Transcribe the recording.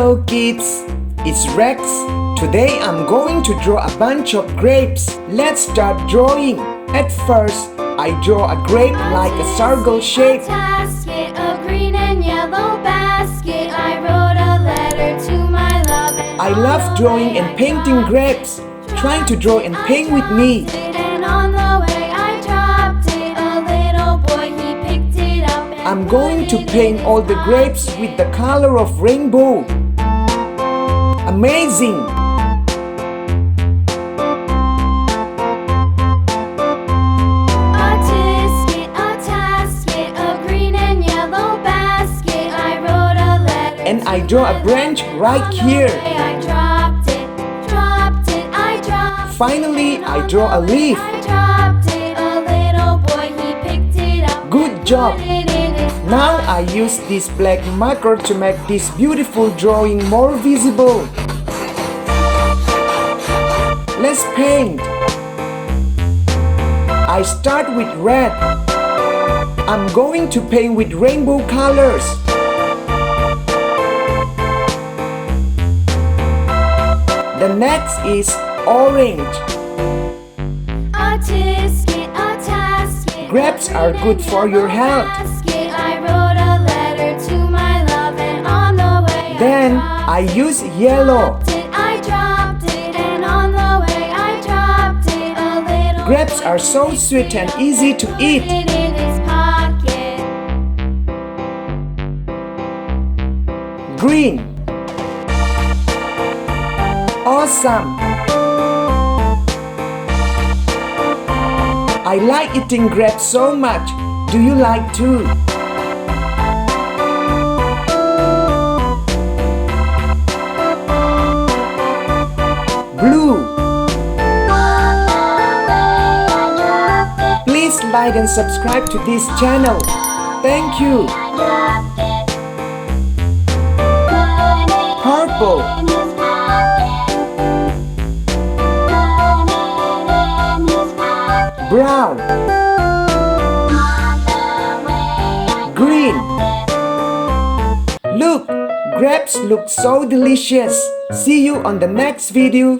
Hello kids, it's Rex. Today I'm going to draw a bunch of grapes. Let's start drawing. At first, I draw a grape like a circle shape. Basket, a green and yellow basket. I wrote a letter to my love. I love drawing and painting grapes. Try to draw and paint with me. And on the way I dropped it. A little boy, he picked it up. I'm going to paint all the grapes with the color of rainbow. Amazing! And I draw a branch right here. Finally, I draw a leaf. Good job! Now I use this black marker to make this beautiful drawing more visible. Let's paint. I start with red. I'm going to paint with rainbow colors. The next is orange. Grapes are good for your health. Then I use yellow. Grapes are so sweet and easy to eat. Green. Awesome! I like eating grapes so much. Do you like too? Blue. Please like and subscribe to this channel. Thank you. Purple. Brown. Green. Look, grapes look so delicious. See you on the next video.